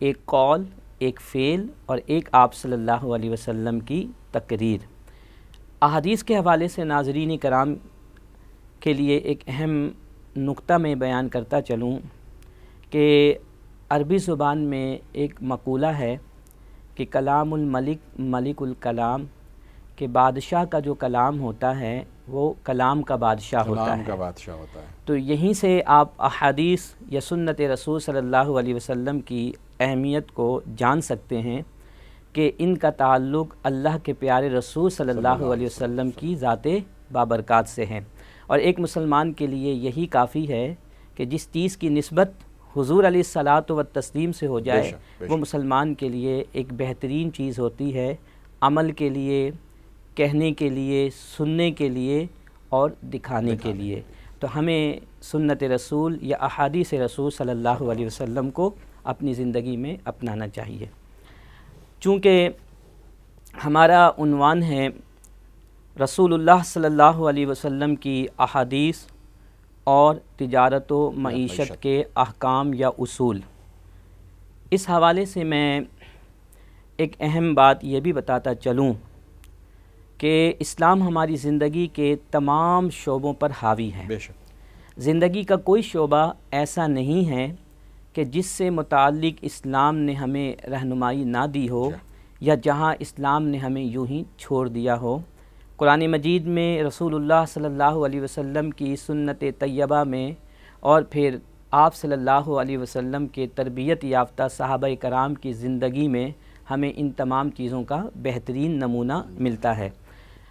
ایک قول، ایک فعل اور ایک آپ صلی اللہ علیہ وسلم کی تقریر۔ احادیث کے حوالے سے ناظرین کرام کے لیے ایک اہم نقطہ میں بیان کرتا چلوں کہ عربی زبان میں ایک مقولہ ہے کہ کلام الملک ملک الکلام، کہ بادشاہ کا جو کلام ہوتا ہے وہ کلام کا بادشاہ ہوتا ہے۔ تو یہیں سے آپ احادیث یا سنت رسول صلی اللہ علیہ وسلم کی اہمیت کو جان سکتے ہیں کہ ان کا تعلق اللہ کے پیارے رسول صلی اللہ علیہ وسلم کی ذات بابرکات سے ہے، اور ایک مسلمان کے لیے یہی کافی ہے کہ جس چیز کی نسبت حضور علیہ الصلاۃ والتسلیم سے ہو جائے وہ مسلمان کے لیے ایک بہترین چیز ہوتی ہے، عمل کے لیے، کہنے کے لیے، سننے کے لیے اور دکھانے کے لیے۔ تو ہمیں سنت رسول یا احادیث رسول صلی اللہ علیہ وسلم کو اپنی زندگی میں اپنانا چاہیے۔ چونکہ ہمارا عنوان ہے رسول اللہ صلی اللہ علیہ وسلم کی احادیث اور تجارت و معیشت کے احکام یا اصول، اس حوالے سے میں ایک اہم بات یہ بھی بتاتا چلوں کہ اسلام ہماری زندگی کے تمام شعبوں پر حاوی ہے۔ زندگی کا کوئی شعبہ ایسا نہیں ہے کہ جس سے متعلق اسلام نے ہمیں رہنمائی نہ دی ہو یا جہاں اسلام نے ہمیں یوں ہی چھوڑ دیا ہو۔ قرآن مجید میں رسول اللہ صلی اللہ علیہ وسلم کی سنت طیبہ میں اور پھر آپ صلی اللہ علیہ وسلم کے تربیت یافتہ صحابہ کرام کی زندگی میں ہمیں ان تمام چیزوں کا بہترین نمونہ ملتا ہے۔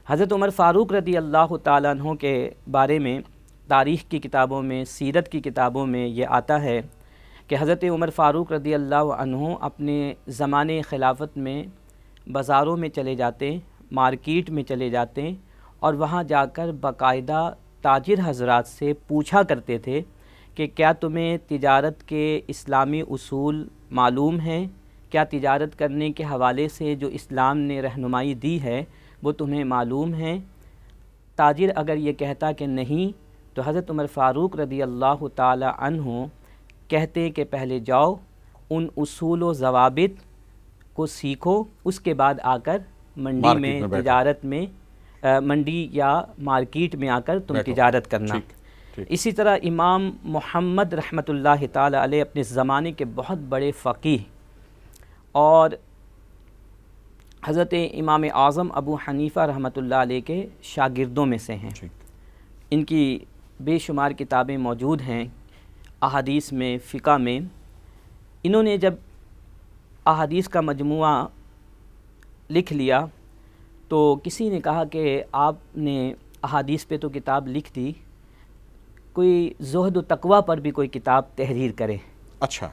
حضرت عمر فاروق رضی اللہ تعالیٰ عنہ کے بارے میں تاریخ کی کتابوں میں، سیرت کی کتابوں میں یہ آتا ہے کہ حضرت عمر فاروق رضی اللہ عنہ اپنے زمانے خلافت میں بازاروں میں چلے جاتے، مارکیٹ میں چلے جاتے اور وہاں جا کر باقاعدہ تاجر حضرات سے پوچھا کرتے تھے کہ کیا تمہیں تجارت کے اسلامی اصول معلوم ہیں؟ کیا تجارت کرنے کے حوالے سے جو اسلام نے رہنمائی دی ہے وہ تمہیں معلوم ہے؟ تاجر اگر یہ کہتا کہ نہیں تو حضرت عمر فاروق رضی اللہ تعالی عنہ کہتے کہ پہلے جاؤ ان اصول و ضوابط کو سیکھو، اس کے بعد آ کر منڈی میں تجارت میں منڈی یا مارکیٹ میں آ کر تم تجارت کرنا۔ اسی طرح امام محمد رحمۃ اللہ تعالی علیہ اپنے زمانے کے بہت بڑے فقیہ اور حضرت امام اعظم ابو حنیفہ رحمۃ اللہ علیہ کے شاگردوں میں سے ہیں۔ ان کی بے شمار کتابیں موجود ہیں احادیث میں، فقہ میں۔ انہوں نے جب احادیث کا مجموعہ لکھ لیا تو کسی نے کہا کہ آپ نے احادیث پہ تو کتاب لکھ دی، کوئی زہد و تقویٰ پر بھی کوئی کتاب تحریر کرے۔ اچھا،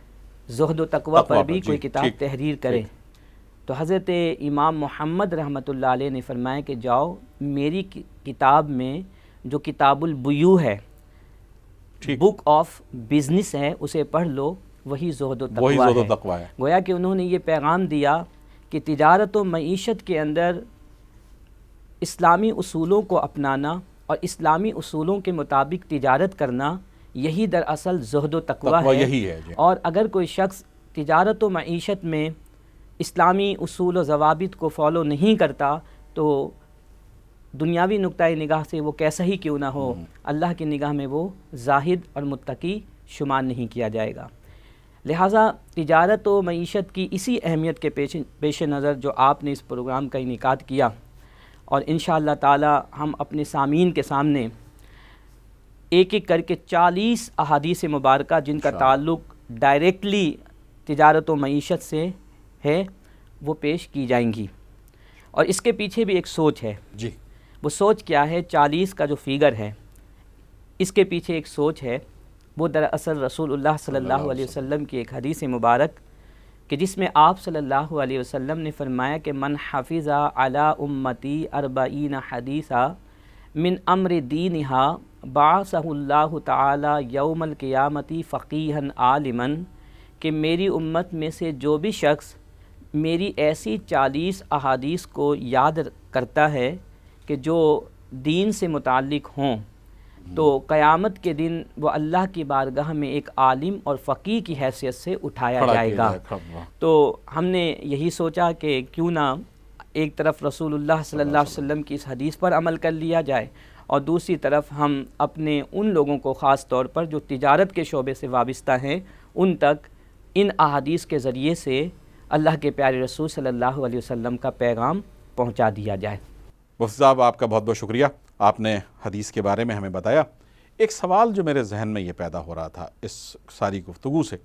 زہد و تقویٰ پر بھی کوئی کتاب تحریر کرے۔ تو حضرت امام محمد رحمۃ اللہ علیہ نے فرمایا کہ جاؤ میری کتاب میں جو کتاب البیوع ہے، بک آف بزنس ہے، اسے پڑھ لو، وہی زہد و تقویٰ ہے۔ گویا کہ انہوں نے یہ پیغام دیا کہ تجارت و معیشت کے اندر اسلامی اصولوں کو اپنانا اور اسلامی اصولوں کے مطابق تجارت کرنا یہی دراصل زہد و تقویٰ ہے۔ اور اگر کوئی شخص تجارت و معیشت میں اسلامی اصول و ضوابط کو فالو نہیں کرتا تو دنیاوی نقطۂ نگاہ سے وہ کیسا ہی کیوں نہ ہو، اللہ کی نگاہ میں وہ زاہد اور متقی شمار نہیں کیا جائے گا۔ لہٰذا تجارت و معیشت کی اسی اہمیت کے پیش نظر جو آپ نے اس پروگرام کا انعقاد کیا، اور انشاءاللہ تعالی ہم اپنے سامعین کے سامنے ایک ایک کر کے 40 احادیث مبارکہ جن کا تعلق ڈائریکٹلی تجارت و معیشت سے ہے وہ پیش کی جائیں گی۔ اور اس کے پیچھے بھی ایک سوچ ہے۔ جی، وہ سوچ کیا ہے؟ 40 کا جو فیگر ہے اس کے پیچھے ایک سوچ ہے، وہ دراصل رسول اللہ صلی اللہ علیہ وسلم کی ایک حدیث مبارک کہ جس میں آپ صلی اللہ علیہ وسلم نے فرمایا کہ من حفظ علی امتی 40 حدیثا من امر دینہا بعثہ اللہ تعالی یوم القیامت فقیہا عالما، کہ میری امت میں سے جو بھی شخص میری ایسی 40 احادیث کو یاد کرتا ہے کہ جو دین سے متعلق ہوں، تو قیامت کے دن وہ اللہ کی بارگاہ میں ایک عالم اور فقیہ کی حیثیت سے اٹھایا جائے گا۔ تو ہم نے یہی سوچا کہ کیوں نہ ایک طرف رسول اللہ صلی اللہ علیہ وسلم کی اس حدیث پر عمل کر لیا جائے، اور دوسری طرف ہم اپنے ان لوگوں کو خاص طور پر جو تجارت کے شعبے سے وابستہ ہیں ان تک ان احادیث کے ذریعے سے اللہ کے پیارے رسول صلی اللہ علیہ وسلم کا پیغام پہنچا دیا جائے۔ مفتی صاحب آپ کا بہت بہت شکریہ، آپ نے حدیث کے بارے میں ہمیں بتایا۔ ایک سوال جو میرے ذہن میں یہ پیدا ہو رہا تھا اس ساری گفتگو سے،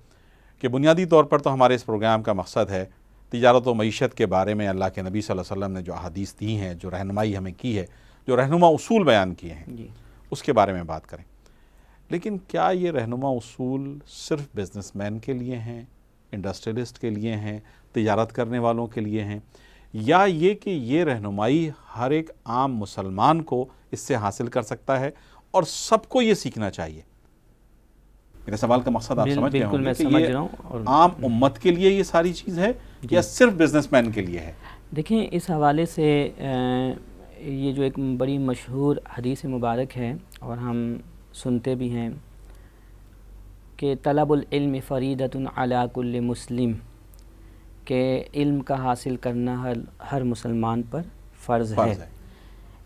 کہ بنیادی طور پر تو ہمارے اس پروگرام کا مقصد ہے تجارت و معیشت کے بارے میں اللہ کے نبی صلی اللہ علیہ وسلم نے جو احادیث دی ہیں، جو رہنمائی ہمیں کی ہے، جو رہنما اصول بیان کیے ہیں، اس کے بارے میں بات کریں۔ لیکن کیا یہ رہنما اصول صرف بزنس مین کے لیے ہیں، انڈسٹریلسٹ کے لیے ہیں، تجارت کرنے والوں کے لیے ہیں، یا یہ کہ یہ رہنمائی ہر ایک عام مسلمان کو اس سے حاصل کر سکتا ہے اور سب کو یہ سیکھنا چاہیے؟ میرے سوال کا مقصد آپ سمجھ گئے ہوں گے کہ یہ عام امت کے لیے یہ ساری چیز ہے یا صرف بزنس مین کے لیے ہے؟ دیکھیں، اس حوالے سے یہ جو ایک بڑی مشہور حدیث مبارک ہے اور ہم سنتے بھی ہیں کہ طلب العلم فریضۃ علی کل مسلم، کہ علم کا حاصل کرنا ہر مسلمان پر فرض ہے۔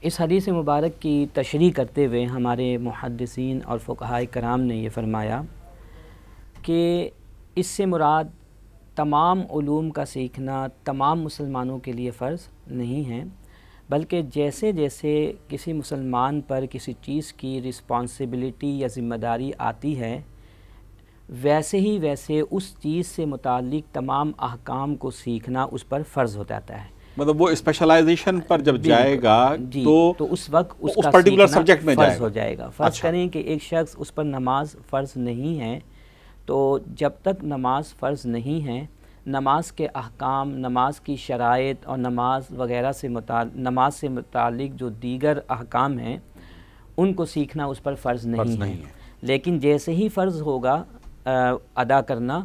اس حدیث مبارک کی تشریح کرتے ہوئے ہمارے محدثین اور فقہاء کرام نے یہ فرمایا کہ اس سے مراد تمام علوم کا سیکھنا تمام مسلمانوں کے لیے فرض نہیں ہے، بلکہ جیسے جیسے کسی مسلمان پر کسی چیز کی رسپانسبلٹی یا ذمہ داری آتی ہے، ویسے ہی ویسے اس چیز سے متعلق تمام احکام کو سیکھنا اس پر فرض ہو جاتا ہے۔ مطلب وہ اسپیشلائزیشن پر جب جائے گا تو اس وقت اس کا پرٹیکولر سبجیکٹ میں فرض ہو جائے گا۔ فرض کریں کہ ایک شخص اس پر نماز فرض نہیں ہے، تو جب تک نماز فرض نہیں ہے، نماز کے احکام، نماز کی شرائط اور نماز وغیرہ سے نماز سے متعلق جو دیگر احکام ہیں ان کو سیکھنا اس پر فرض نہیں ہے۔ لیکن جیسے ہی فرض ہوگا ادا کرنا،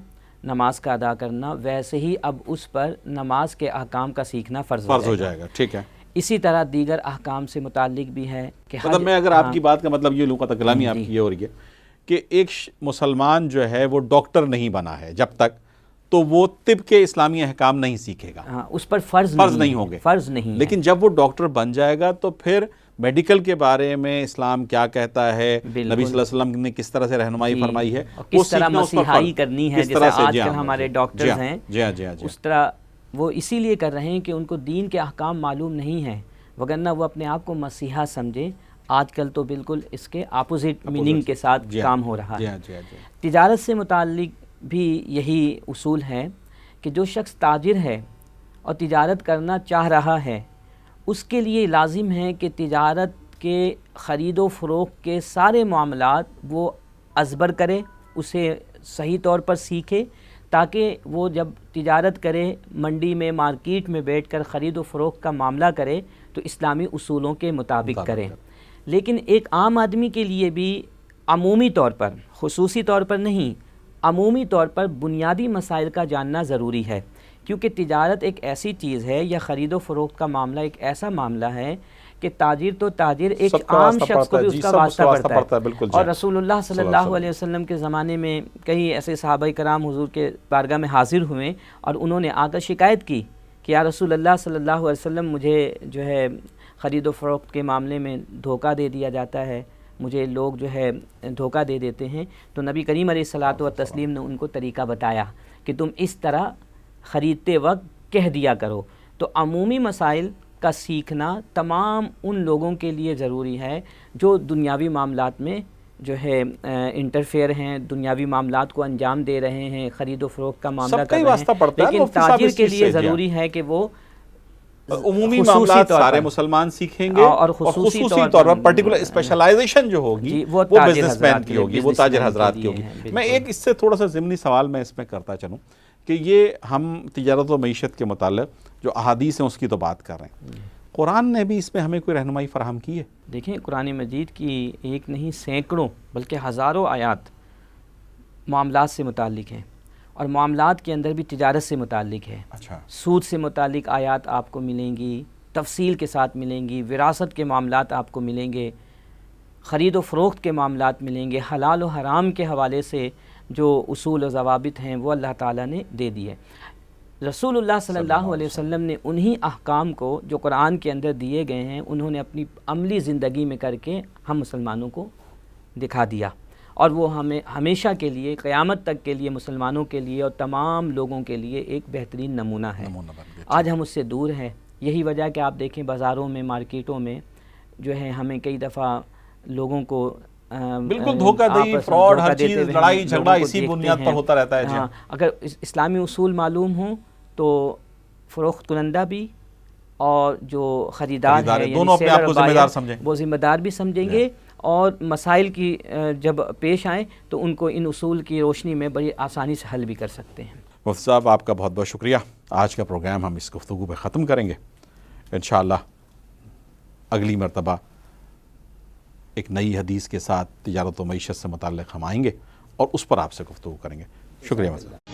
نماز کا ادا کرنا، ویسے ہی اب اس پر نماز کے احکام کا سیکھنا فرض ہو جائے گا۔ ٹھیک ہے۔ اسی طرح دیگر احکام سے متعلق بھی ہے کہ مطلب میں اگر آپ کی بات کا مطلب یہ لوں گا، کلامی آپ کی یہ ہو رہی ہے کہ ایک مسلمان جو ہے وہ ڈاکٹر نہیں بنا ہے جب تک، تو وہ طب کے اسلامی احکام نہیں سیکھے گا، اس پر فرض نہیں ہوں گے، فرض نہیں۔ لیکن جب وہ ڈاکٹر بن جائے گا تو پھر میڈیکل کے بارے میں اسلام کیا کہتا ہے، نبی صلی اللہ علیہ وسلم نے کس طرح سے رہنمائی فرمائی ہے، کس طرح مسیحائی کرنی ہے، جیسے آج کل ہمارے ڈاکٹرز ہیں اس طرح وہ اسی لیے کر رہے ہیں کہ ان کو دین کے احکام معلوم نہیں ہیں، وگرنہ وہ اپنے آپ کو مسیحا سمجھے۔ آج کل تو بالکل اس کے اپوزٹ میننگ کے ساتھ کام ہو رہا ہے۔ تجارت سے متعلق بھی یہی اصول ہے کہ جو شخص تاجر ہے اور تجارت کرنا چاہ رہا ہے، اس کے لیے لازم ہے کہ تجارت کے خرید و فروخت کے سارے معاملات وہ ازبر کرے، اسے صحیح طور پر سیکھے، تاکہ وہ جب تجارت کرے، منڈی میں، مارکیٹ میں بیٹھ کر خرید و فروخت کا معاملہ کرے تو اسلامی اصولوں کے مطابق کرے۔ لیکن ایک عام آدمی کے لیے بھی عمومی طور پر، خصوصی طور پر نہیں، عمومی طور پر بنیادی مسائل کا جاننا ضروری ہے، کیونکہ تجارت ایک ایسی چیز ہے یا خرید و فروخت کا معاملہ ایک ایسا معاملہ ہے کہ تاجر تو تاجر ایک عام شخص کو بھی اس کا واسطہ پڑتا ہے۔ اور رسول اللہ صلی اللہ علیہ وسلم کے زمانے میں کئی ایسے صحابہ کرام حضور کے بارگاہ میں حاضر ہوئے اور انہوں نے آ کر شکایت کی کہ یا رسول اللہ صلی اللہ علیہ وسلم، مجھے جو ہے خرید و فروخت کے معاملے میں دھوکہ دے دیا جاتا ہے، مجھے لوگ جو ہے دھوکہ دے دیتے ہیں۔ تو نبی کریم علیہ الصلاۃ والتسلیم نے ان کو طریقہ بتایا کہ تم اس طرح خریدتے وقت کہہ دیا کرو۔ تو عمومی مسائل کا سیکھنا تمام ان لوگوں کے لیے ضروری ہے جو دنیاوی معاملات میں جو ہے انٹرفیئر ہیں، دنیاوی معاملات کو انجام دے رہے ہیں، خرید و فروخت کا معاملہ کر رہے ہیں، لیکن تاجر کے لیے ضروری ہے کہ وہ عمومی معاملات سارے مسلمان سیکھیں گے اور خصوصی طور پر پرٹیکولر اسپیشلائزیشن جو ہوگی وہ بزنس مین کی ہوگی، وہ تاجر حضرات کی ہوگی۔ میں ایک اس سے تھوڑا سا ضمنی سوال میں اس میں کرتا چلوں کہ یہ ہم تجارت و معیشت کے متعلق جو احادیث ہیں اس کی تو بات کر رہے ہیں، قرآن نے بھی اس میں ہمیں کوئی رہنمائی فراہم کی ہے؟ دیکھیں، قرآن مجید کی ایک نہیں سینکڑوں بلکہ ہزاروں آیات معاملات سے متعلق ہیں، اور معاملات کے اندر بھی تجارت سے متعلق ہے۔ سود سے متعلق آیات آپ کو ملیں گی، تفصیل کے ساتھ ملیں گی، وراثت کے معاملات آپ کو ملیں گے، خرید و فروخت کے معاملات ملیں گے، حلال و حرام کے حوالے سے جو اصول و ضوابط ہیں وہ اللہ تعالیٰ نے دے دیے۔ رسول اللہ صلی اللہ علیہ وسلم نے انہی احکام کو جو قرآن کے اندر دیے گئے ہیں انہوں نے اپنی عملی زندگی میں کر کے ہم مسلمانوں کو دکھا دیا، اور وہ ہمیں ہمیشہ کے لیے، قیامت تک کے لیے، مسلمانوں کے لیے اور تمام لوگوں کے لیے ایک بہترین نمونہ ہے۔ آج ہم اس سے دور ہیں، یہی وجہ کہ آپ دیکھیں بازاروں میں، مارکیٹوں میں جو ہے ہمیں کئی دفعہ لوگوں کو بالکل دھوکہ دہی، فراڈ، ہر چیز لڑائی جھگڑا اسی بنیاد پر ہوتا رہتا ہے۔ ہاں، اگر اسلامی اصول معلوم ہوں تو فروخت کنندہ بھی اور جو خریدار ہے دونوں اپنے آپ کو ذمہ دار سمجھیں، وہ ذمہ دار بھی سمجھیں گے، اور مسائل کی جب پیش آئیں تو ان کو ان اصول کی روشنی میں بڑی آسانی سے حل بھی کر سکتے ہیں۔ مفتی صاحب آپ کا بہت بہت شکریہ۔ آج کا پروگرام ہم اس گفتگو پہ ختم کریں گے، انشاءاللہ اگلی مرتبہ ایک نئی حدیث کے ساتھ تجارت و معیشت سے متعلق ہم آئیں گے اور اس پر آپ سے گفتگو کریں گے۔ شکریہ مفتی صاحب۔